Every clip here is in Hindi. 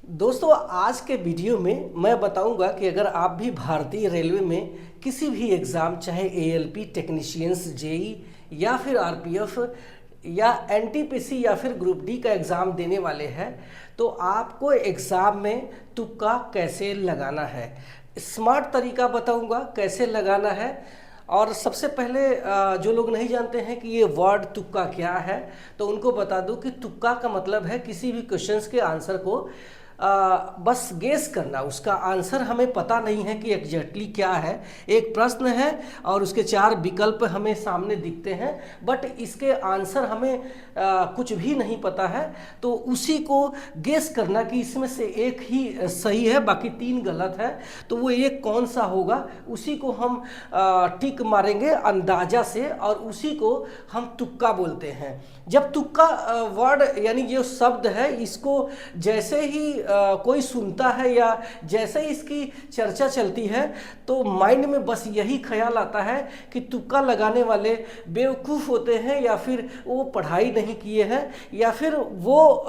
दोस्तों, आज के वीडियो में मैं बताऊंगा कि अगर आप भी भारतीय रेलवे में किसी भी एग्ज़ाम, चाहे एएलपी टेक्नीशियंस, जेई या फिर आरपीएफ या एनटीपीसी या फिर ग्रुप डी का एग्ज़ाम देने वाले हैं, तो आपको एग्ज़ाम में तुक्का कैसे लगाना है, स्मार्ट तरीका बताऊंगा कैसे लगाना है। और सबसे पहले जो लोग नहीं जानते हैं कि ये वर्ड तुक्का क्या है, तो उनको बता दूं कि तुक्का का मतलब है किसी भी क्वेश्चंस के आंसर को बस गेस करना। उसका आंसर हमें पता नहीं है कि एग्जैक्टली क्या है। एक प्रश्न है और उसके 4 विकल्प हमें सामने दिखते हैं, बट इसके आंसर हमें कुछ भी नहीं पता है, तो उसी को गेस करना कि इसमें से एक ही सही है, बाकी 3 गलत है, तो वो एक कौन सा होगा, उसी को हम टिक मारेंगे अंदाजा से, और उसी को हम तुक्का बोलते हैं। जब तुक्का वर्ड यानी जो शब्द है, इसको जैसे ही कोई सुनता है या जैसे ही इसकी चर्चा चलती है, तो माइंड में बस यही ख्याल आता है कि तुक्का लगाने वाले बेवकूफ़ होते हैं, या फिर वो पढ़ाई नहीं किए हैं, या फिर वो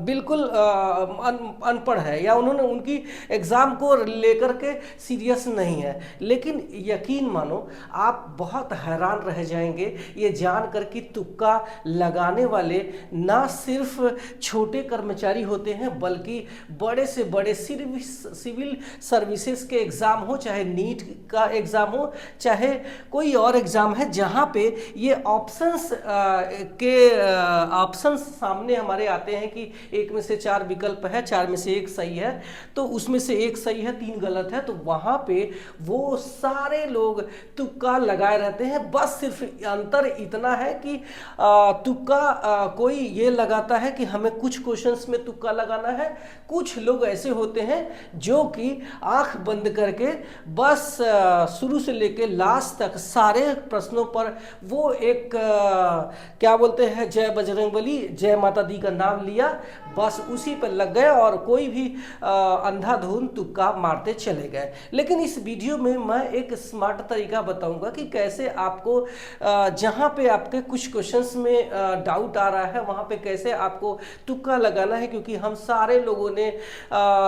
बिल्कुल अनपढ़ है, या उन्होंने उनकी एग्ज़ाम को लेकर के सीरियस नहीं है। लेकिन यकीन मानो, आप बहुत हैरान रह जाएंगे ये जानकर कि तुक्का लगाने वाले ना सिर्फ छोटे कर्मचारी होते हैं, बल्कि बड़े से बड़े सिविल सर्विसेज के एग्ज़ाम हो, चाहे नीट का एग्ज़ाम हो, चाहे कोई और एग्ज़ाम है जहाँ पे ये ऑप्शंस सामने हमारे आते हैं कि एक में से 4 विकल्प है, 4 में से एक सही है, तो उसमें से एक सही है, 3 गलत है, तो वहाँ पे वो सारे लोग तुक्का लगाए रहते हैं। बस सिर्फ अंतर इतना है कि तुक्का कोई ये लगाता है कि हमें कुछ क्वेश्चंस में तुक्का लगाना है, कुछ लोग ऐसे होते हैं जो कि आंख बंद करके बस शुरू से लेके लास्ट तक सारे प्रश्नों पर वो एक क्या बोलते हैं, जय बजरंगबली, जय माता दी का नाम लिया, बस उसी पर लग गए और कोई भी अंधाधुंध तुक्का मारते चले गए। लेकिन इस वीडियो में मैं एक स्मार्ट तरीका बताऊंगा कि कैसे आपको जहां पे आपके कुछ क्वेश्चंस में डाउट आ रहा है, वहां पे कैसे आपको तुक्का लगाना है, क्योंकि हम सारे लोगों ने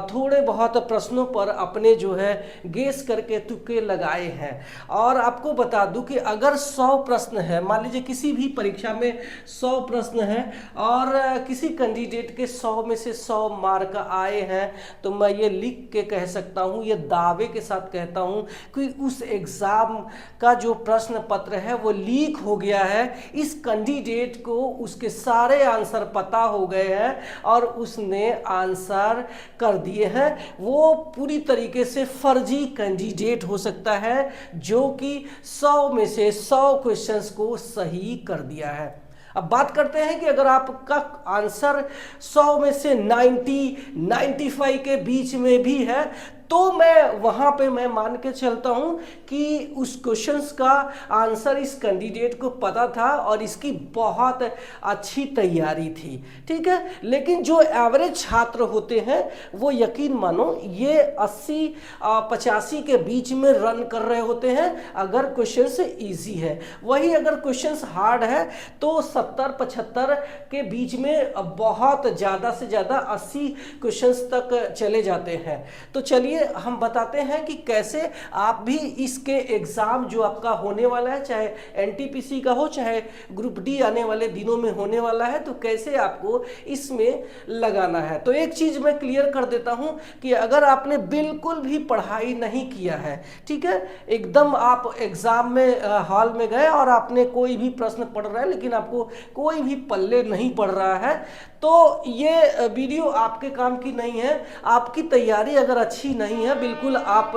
थोड़े बहुत प्रश्नों पर अपने जो है गेस करके तुक्के लगाए हैं। और आपको बता दूं कि अगर 100 प्रश्न है, मान लीजिए किसी भी परीक्षा में 100 प्रश्न है और किसी कैंडिडेट के 100 में से 100 मार्क आए हैं, तो मैं ये लिख के कह सकता हूँ, ये दावे के साथ कहता हूँ कि उस एग्ज़ाम का जो प्रश्न पत्र है वो लीक हो गया है। इस कैंडिडेट को उसके सारे आंसर पता हो गए हैं और उसने आंसर कर दिए हैं। वो पूरी तरीके से फर्जी कैंडिडेट हो सकता है जो कि 100 में से 100 क्वेश्चंस को सही कर दिया है। अब बात करते हैं कि अगर आपका आंसर 100 में से 95 के बीच में भी है, तो मैं वहां पे मैं मान के चलता हूं कि उस क्वेश्चंस का आंसर इस कैंडिडेट को पता था और इसकी बहुत अच्छी तैयारी थी, ठीक है। लेकिन जो एवरेज छात्र होते हैं वो यकीन मानो ये 80-85 के बीच में रन कर रहे होते हैं अगर क्वेश्चंस इजी है। वही अगर क्वेश्चंस हार्ड है तो 70-75 के बीच में बहुत ज़्यादा से ज़्यादा 80 क्वेश्चंस तक चले जाते हैं। तो चलिए हम बताते हैं कि कैसे आप भी इसके एग्जाम जो आपका होने वाला है, चाहे एनटीपीसी का हो, चाहे ग्रुप डी आने वाले दिनों में होने वाला है, तो कैसे आपको इसमें लगाना है। तो एक चीज मैं क्लियर कर देता हूं कि अगर आपने बिल्कुल भी पढ़ाई नहीं किया है, ठीक है, एकदम आप एग्जाम में हॉल में गए और आपने कोई भी प्रश्न पढ़ रहा है लेकिन आपको कोई भी पल्ले नहीं पड़ रहा है, तो ये वीडियो आपके काम की नहीं है। आपकी तैयारी अगर अच्छी नहीं है, बिल्कुल आप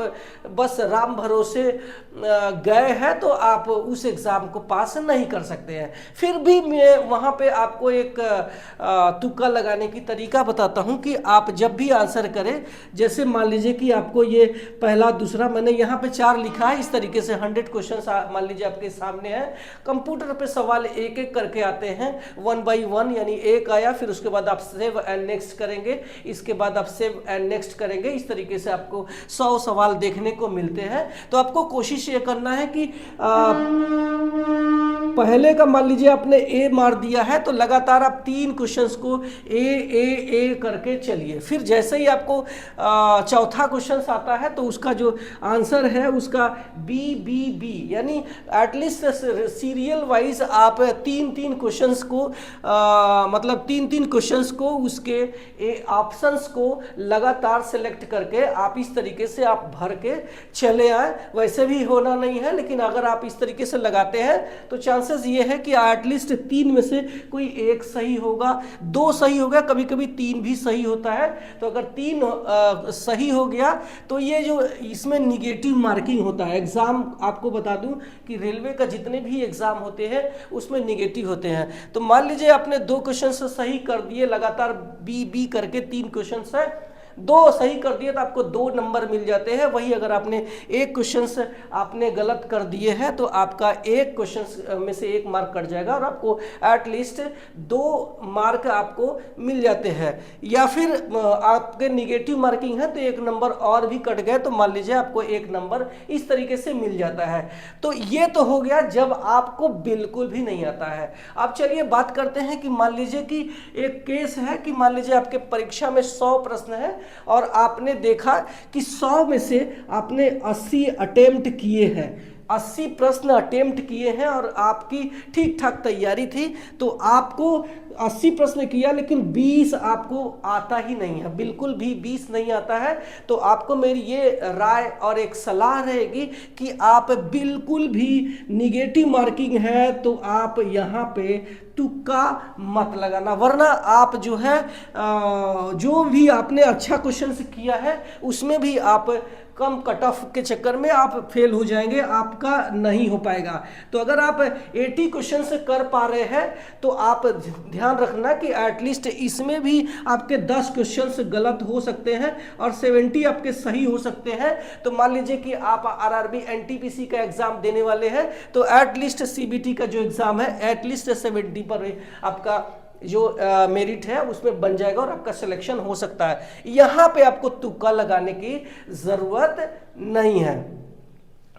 बस राम भरोसे गए हैं, तो आप उस एग्ज़ाम को पास नहीं कर सकते हैं। फिर भी मैं वहाँ पे आपको एक तुक्का लगाने की तरीका बताता हूँ कि आप जब भी आंसर करें, जैसे मान लीजिए कि आपको ये पहला दूसरा, मैंने यहाँ पे 4 लिखा है, इस तरीके से 100 क्वेश्चन मान लीजिए आपके सामने है। कंप्यूटर पे सवाल एक एक करके आते हैं, 1 by 1, यानी एक आया, फिर उसके बाद आप सेव एंड नेक्स्ट करेंगे, इसके बाद आप सेव एंड नेक्स्ट करेंगे, इस तरीके से आपको 100 सवाल देखने को मिलते हैं। तो आपको कोशिश ये करना है कि पहले का मान लीजिए आपने ए मार दिया है तो लगातार आप 3 क्वेश्चंस को ए करके चलिए। फिर जैसे ही आपको चौथा क्वेश्चन आता है तो उसका जो आंसर है उसका बी बी बी, यानी एटलीस्ट सीरियल वाइज आप 3 क्वेश्चंस को मतलब 3 क्वेश्चंस को उसके ऑप्शंस को लगातार सेलेक्ट करके आप इस तरीके से आप भर के चले आए। वैसे भी होना नहीं है, लेकिन अगर आप इस तरीके से लगाते हैं तो चांसेस ये है कि एटलीस्ट 3 में से कोई एक सही होगा, 2 सही होगा, कभी कभी 3 भी सही होता है। तो अगर 3 सही हो गया तो ये जो इसमें निगेटिव मार्किंग होता है, एग्जाम आपको बता दूं कि रेलवे का जितने भी एग्जाम होते हैं उसमें निगेटिव होते हैं। तो मान लीजिए आपने 2 क्वेश्चन सही कर दिए, लगातार बी बी करके 3 क्वेश्चन है, 2 सही कर दिए तो आपको 2 नंबर मिल जाते हैं। वही अगर आपने एक क्वेश्चन आपने गलत कर दिए हैं तो आपका एक क्वेश्चन में से 1 मार्क कट जाएगा और आपको एटलीस्ट 2 मार्क आपको मिल जाते हैं। या फिर आपके निगेटिव मार्किंग है तो 1 नंबर और भी कट गए तो मान लीजिए आपको 1 नंबर इस तरीके से मिल जाता है। तो ये तो हो गया जब आपको बिल्कुल भी नहीं आता है। अब चलिए बात करते हैं कि मान लीजिए कि एक केस है कि मान लीजिए आपके परीक्षा में 100 प्रश्न है और आपने देखा कि 100 में से आपने 80 अटेम्प्ट किए हैं, 80 प्रश्न अटेम्प्ट किए हैं और आपकी ठीक ठाक तैयारी थी। तो आपको 80 प्रश्न किया लेकिन 20 आपको आता ही नहीं है, बिल्कुल भी 20 नहीं आता है। तो आपको मेरी ये राय और एक सलाह रहेगी कि आप बिल्कुल भी निगेटिव मार्किंग है तो आप यहाँ पे तुक्का मत लगाना, वरना आप जो है जो भी आपने अच्छा क्वेश्चन किया है उसमें भी आप कम कट ऑफ के चक्कर में आप फेल हो जाएंगे, आपका नहीं हो पाएगा। तो अगर आप 80 क्वेश्चन से कर पा रहे हैं तो आप ध्यान रखना कि एटलीस्ट इसमें भी आपके 10 क्वेश्चंस गलत हो सकते हैं और 70 आपके सही हो सकते हैं। तो मान लीजिए कि आप आरआरबी एनटीपीसी का एग्जाम देने वाले हैं तो एटलीस्ट सीबीटी का जो एग्जाम है एटलीस्ट 70 पर आपका जो मेरिट है उसमें बन जाएगा और आपका सिलेक्शन हो सकता है। यहां पे आपको तुक्का लगाने की जरूरत नहीं है।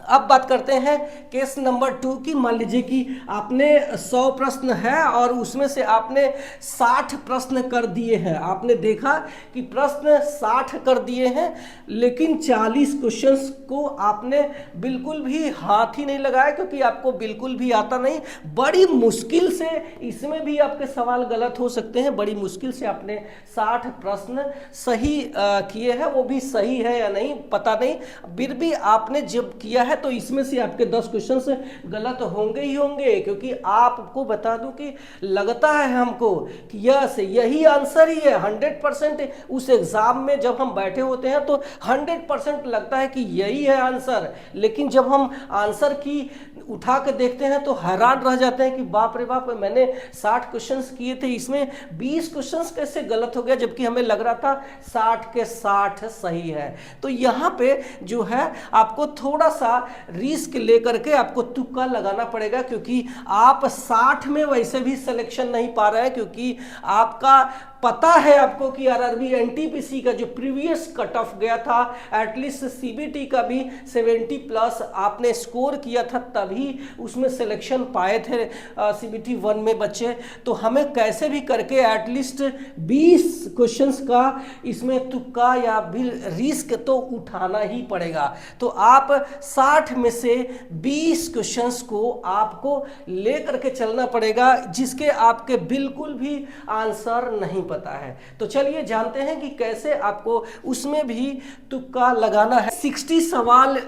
अब बात करते हैं केस नंबर 2 की। मान लीजिए कि आपने 100 प्रश्न है और उसमें से आपने 60 प्रश्न कर दिए हैं। आपने देखा कि प्रश्न 60 कर दिए हैं लेकिन 40 क्वेश्चंस को आपने बिल्कुल भी हाथ ही नहीं लगाया क्योंकि आपको बिल्कुल भी आता नहीं। बड़ी मुश्किल से इसमें भी आपके सवाल गलत हो सकते हैं, बड़ी मुश्किल से आपने 60 प्रश्न सही किए हैं, वो भी सही है या नहीं पता नहीं, फिर भी आपने जब किया है तो इसमें से आपके 10 क्वेश्चंस गलत होंगे ही होंगे। क्योंकि आपको बता दूं कि लगता है हमको कि यस यही आंसर ही है 100%। उस एग्जाम में जब हम बैठे होते हैं तो 100% लगता है कि यही है आंसर, लेकिन जब हम आंसर की उठा के देखते हैं तो हैरान रह जाते हैं कि बाप रे बाप, मैंने 60 क्वेश्चंस किए थे, इसमें 20 क्वेश्चंस कैसे गलत हो गया, जबकि हमें लग रहा था 60 के 60 सही है। तो यहाँ पे जो है आपको थोड़ा सा रिस्क लेकर के आपको तुक्का लगाना पड़ेगा, क्योंकि आप 60 में वैसे भी सिलेक्शन नहीं पा रहे हैं, क्योंकि आपका पता है आपको कि आरआरबी एनटीपीसी का जो प्रीवियस कट ऑफ गया था एटलीस्ट सीबीटी का भी 70 प्लस आपने स्कोर किया था, तभी उसमें सिलेक्शन पाए थे सीबीटी 1 में बच्चे। तो हमें कैसे भी करके एटलीस्ट 20 क्वेश्चंस का इसमें तुक्का या भी रिस्क तो उठाना ही पड़ेगा। तो आप 60 में से 20 क्वेश्चंस को आपको लेकर के चलना पड़ेगा जिसके आपके बिल्कुल भी आंसर नहीं पता है। तो चलिए जानते हैं कि कैसे आपको उसमें भी तुक्का लगाना है। 60 सवाल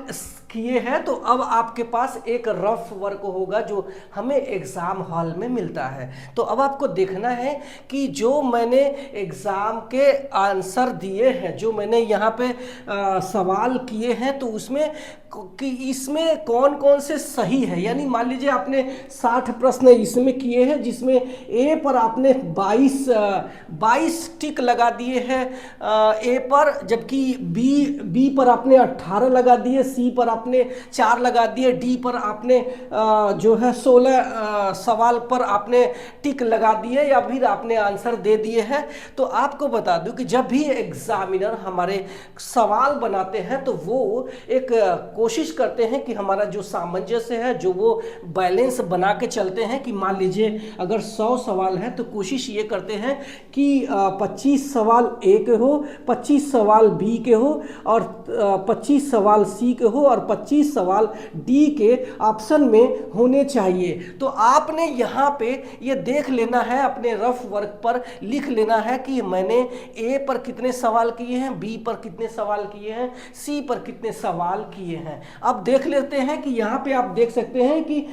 किए हैं तो अब आपके पास एक रफ वर्क होगा जो हमें एग्जाम हॉल में मिलता है। तो अब आपको देखना है कि जो मैंने एग्जाम के आंसर दिए हैं, जो मैंने यहाँ पे सवाल किए हैं, तो उसमें कि इसमें कौन कौन से सही है। यानी मान लीजिए आपने 60 प्रश्न इसमें किए हैं जिसमें ए पर आपने 22 टिक लगा दिए हैं ए पर, जबकि बी पर आपने 18 लगा दिए, सी पर आपने 4 लगा दिए, डी पर आपने जो है 16 सवाल पर आपने टिक लगा दिए या फिर आपने आंसर दे दिए हैं। तो आपको बता दूं कि जब भी एग्जामिनर हमारे सवाल बनाते हैं तो वो एक कोशिश करते हैं कि हमारा जो सामंजस्य है, जो वो बैलेंस बना के चलते हैं कि मान लीजिए अगर 100 सवाल है तो कोशिश ये करते हैं कि 25 सवाल ए के हो, 25 सवाल बी के हो और 25 सवाल सी के हो और 25 सवाल डी के ऑप्शन में होने चाहिए। तो आपने यहाँ पे ये देख लेना है, अपने रफ वर्क पर लिख लेना है कि मैंने ए पर कितने सवाल किए हैं, बी पर कितने सवाल किए हैं, सी पर कितने सवाल किए हैं। अब देख लेते हैं कि यहाँ पे आप देख सकते हैं कि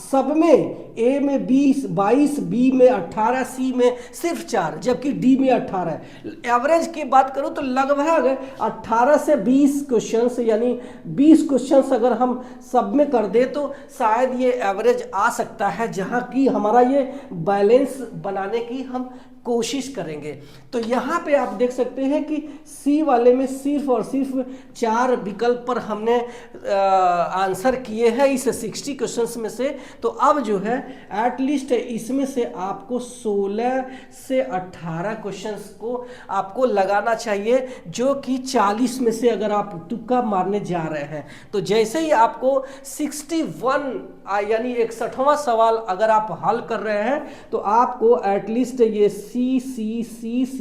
सब में ए में 20, 22, बी में 18, सी में सिर्फ 4, जबकि डी में 18 है। एवरेज की बात करूं तो लगभग 18 से 20 क्वेश्चंस यानी 20 क्वेश्चंस अगर हम सब में कर दे तो शायद ये एवरेज आ सकता है, जहां की हमारा ये बैलेंस बनाने की हम कोशिश करेंगे। तो यहाँ पे आप देख सकते हैं कि सी वाले में सिर्फ और सिर्फ 4 विकल्प पर हमने आंसर किए हैं इस 60 क्वेश्चंस में से। तो अब जो है एटलीस्ट इसमें से आपको 16 से 18 क्वेश्चंस को आपको लगाना चाहिए, जो कि 40 में से अगर आप तुक्का मारने जा रहे हैं। तो जैसे ही आपको 61 यानी 61वां सवाल अगर आप हल कर रहे हैं तो आपको एटलीस्ट ये सी एटलीस्ट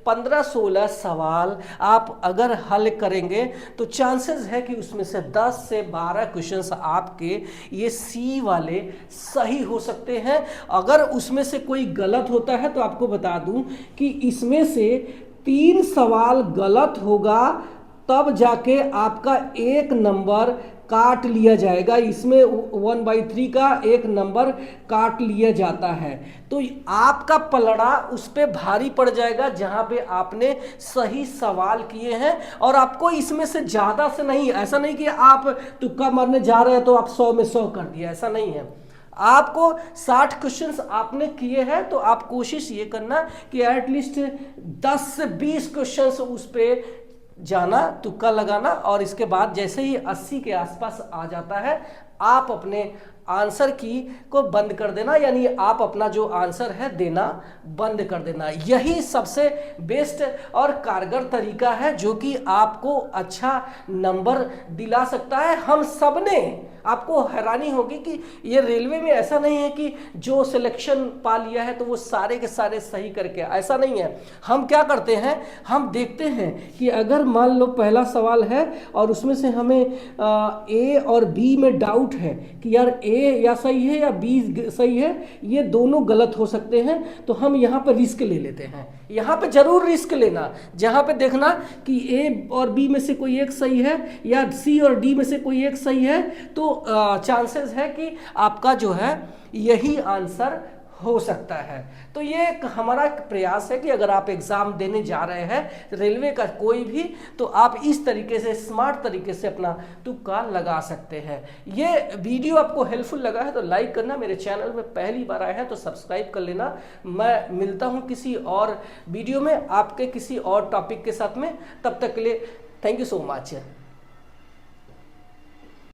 15-16 सवाल आप अगर हल करेंगे तो चांसेस है कि उसमें से 10 से 12 क्वेश्चंस आपके ये सी वाले सही हो सकते हैं। अगर उसमें से कोई गलत होता है तो आपको बता दूं कि इसमें से 3 सवाल गलत होगा, तब जाके आपका 1 नंबर काट लिया जाएगा। इसमें 1/3 का 1 नंबर काट लिया जाता है। तो आपका पलड़ा उस पर भारी पड़ जाएगा जहां पे आपने सही सवाल किए हैं। और आपको इसमें से ज़्यादा से नहीं, ऐसा नहीं कि आप तुक्का मारने जा रहे हैं तो आप 100 में 100 कर दिया, ऐसा नहीं है। आपको 60 क्वेश्चंस आपने किए हैं तो आप कोशिश ये करना कि एटलीस्ट 10 से 20 क्वेश्चंस उस पर जाना, तुक्का लगाना, और इसके बाद जैसे ही 80 के आसपास आ जाता है आप अपने आंसर की को बंद कर देना, यानी आप अपना जो आंसर है देना बंद कर देना। यही सबसे बेस्ट और कारगर तरीका है जो कि आपको अच्छा नंबर दिला सकता है। हम सब ने, आपको हैरानी होगी कि ये रेलवे में ऐसा नहीं है कि जो सिलेक्शन पा लिया है तो वो सारे के सारे सही करके, ऐसा नहीं है। हम क्या करते हैं, हम देखते हैं कि अगर मान लो पहला सवाल है और उसमें से हमें ए और बी में डाउट है कि यार ए या सही है या बी सही है, ये दोनों गलत हो सकते हैं, तो हम यहाँ पर रिस्क ले लेते हैं। यहाँ पे जरूर रिस्क लेना, जहाँ पे देखना कि ए और बी में से कोई एक सही है या सी और डी में से कोई एक सही है, तो चांसेस है कि आपका जो है यही आंसर हो सकता है। तो ये हमारा प्रयास है कि अगर आप एग्जाम देने जा रहे हैं रेलवे का कोई भी, तो आप इस तरीके से स्मार्ट तरीके से अपना तुक्का लगा सकते हैं। ये वीडियो आपको हेल्पफुल लगा है तो लाइक करना, मेरे चैनल में पहली बार आए हैं तो सब्सक्राइब कर लेना। मैं मिलता हूं किसी और वीडियो में आपके किसी और टॉपिक के साथ में, तब तक के लिए थैंक यू सो मच।